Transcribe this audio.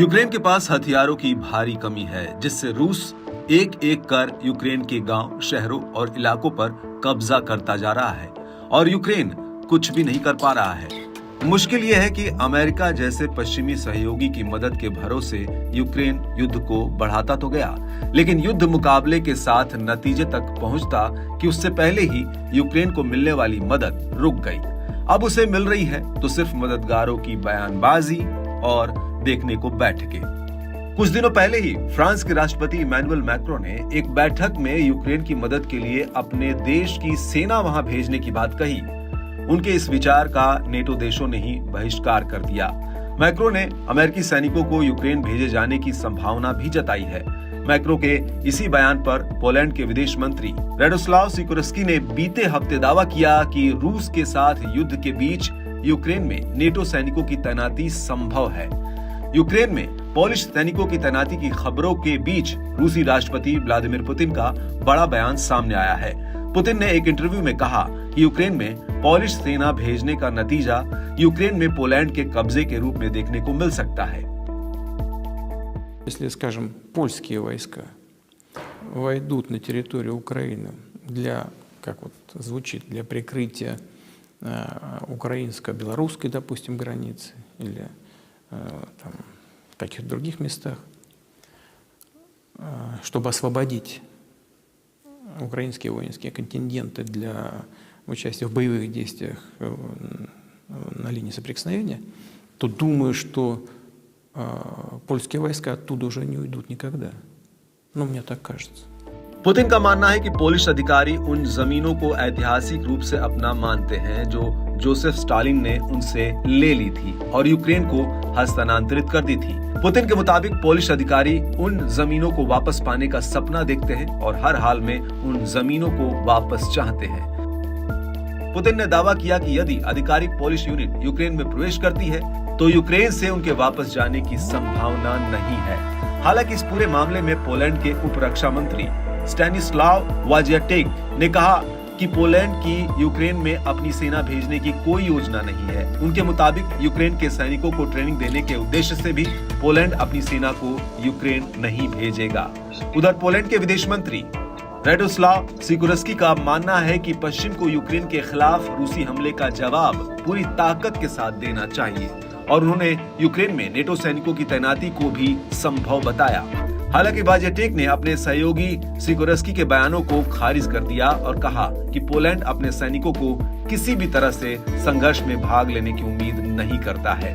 Ukraine के पास हथियारों की भारी कमी है, जिससे रूस एक एक कर यूक्रेन के गांव, शहरों और इलाकों पर कब्जा करता जा रहा है और यूक्रेन कुछ भी नहीं कर पा रहा है। मुश्किल यह है कि अमेरिका जैसे पश्चिमी सहयोगी की मदद के भरोसे यूक्रेन युद्ध को बढ़ाता तो गया, लेकिन युद्ध मुकाबले के साथ नतीजे तक पहुंचता कि उससे पहले ही यूक्रेन को मिलने वाली मदद रुक गई। अब उसे मिल रही है तो सिर्फ मददगारों की बयानबाजी और देखने को बैठके। कुछ दिनों पहले ही फ्रांस के राष्ट्रपति इमैनुअल मैक्रो ने एक बैठक में यूक्रेन की मदद के लिए अपने देश की सेना वहां भेजने की बात कही। उनके इस विचार का नेटो देशों ने ही बहिष्कार कर दिया। मैक्रो ने अमेरिकी सैनिकों को यूक्रेन भेजे जाने की संभावना भी जताई है। मैक्रो के इसी बयान पर पोलैंड के विदेश मंत्री राडोस्लाव सिकोर्स्की ने बीते हफ्ते दावा किया कि रूस के साथ युद्ध के बीच यूक्रेन में नेटो सैनिकों की तैनाती संभव है। यूक्रेन में पोलिश सैनिकों की तैनाती की खबरों के बीच रूसी राष्ट्रपति व्लादिमीर पुतिन का बड़ा बयान सामने आया है। पुतिन ने एक इंटरव्यू में कहा कि यूक्रेन में पोलिश सेना भेजने का नतीजा यूक्रेन में पोलैंड के कब्जे के रूप में देखने को मिल सकता है। Если, скажем, польские войска войдут на территорию Украины для, как вот звучит, для прикрытия украинско-белорусской, допустим, границы или там, в каких-то других местах, чтобы освободить украинские воинские контингенты для участия в боевых действиях на линии соприкосновения, то думаю, что польские войска оттуда уже не уйдут никогда. Ну, мне так кажется. पुतिन का मानना है कि पोलिश अधिकारी उन जमीनों को ऐतिहासिक रूप से अपना मानते हैं जो जोसेफ स्टालिन ने उनसे ले ली थी और यूक्रेन को हस्तांतरित कर दी थी। पुतिन के मुताबिक पोलिश अधिकारी उन जमीनों को वापस पाने का सपना देखते हैं और हर हाल में उन जमीनों को वापस चाहते हैं। पुतिन ने दावा किया कि यदि आधिकारिक पोलिश यूनिट यूक्रेन में प्रवेश करती है तो यूक्रेन से उनके वापस जाने की संभावना नहीं है। हालांकि इस पूरे मामले में पोलैंड के उप रक्षा मंत्री स्टैनिस्लाव वाजियाटेक ने कहा कि पोलैंड की यूक्रेन में अपनी सेना भेजने की कोई योजना नहीं है। उनके मुताबिक यूक्रेन के सैनिकों को ट्रेनिंग देने के उद्देश्य से भी पोलैंड अपनी सेना को यूक्रेन नहीं भेजेगा। उधर पोलैंड के विदेश मंत्री राडोस्लाव सिकोर्स्की का मानना है कि पश्चिम को यूक्रेन के खिलाफ रूसी हमले का जवाब पूरी ताकत के साथ देना चाहिए और उन्होंने यूक्रेन में नेटो सैनिकों की तैनाती को भी संभव बताया। हालांकि वाजियाटेक ने अपने सहयोगी सिकोर्स्की के बयानों को खारिज कर दिया और कहा कि पोलैंड अपने सैनिकों को किसी भी तरह से संघर्ष में भाग लेने की उम्मीद नहीं करता है।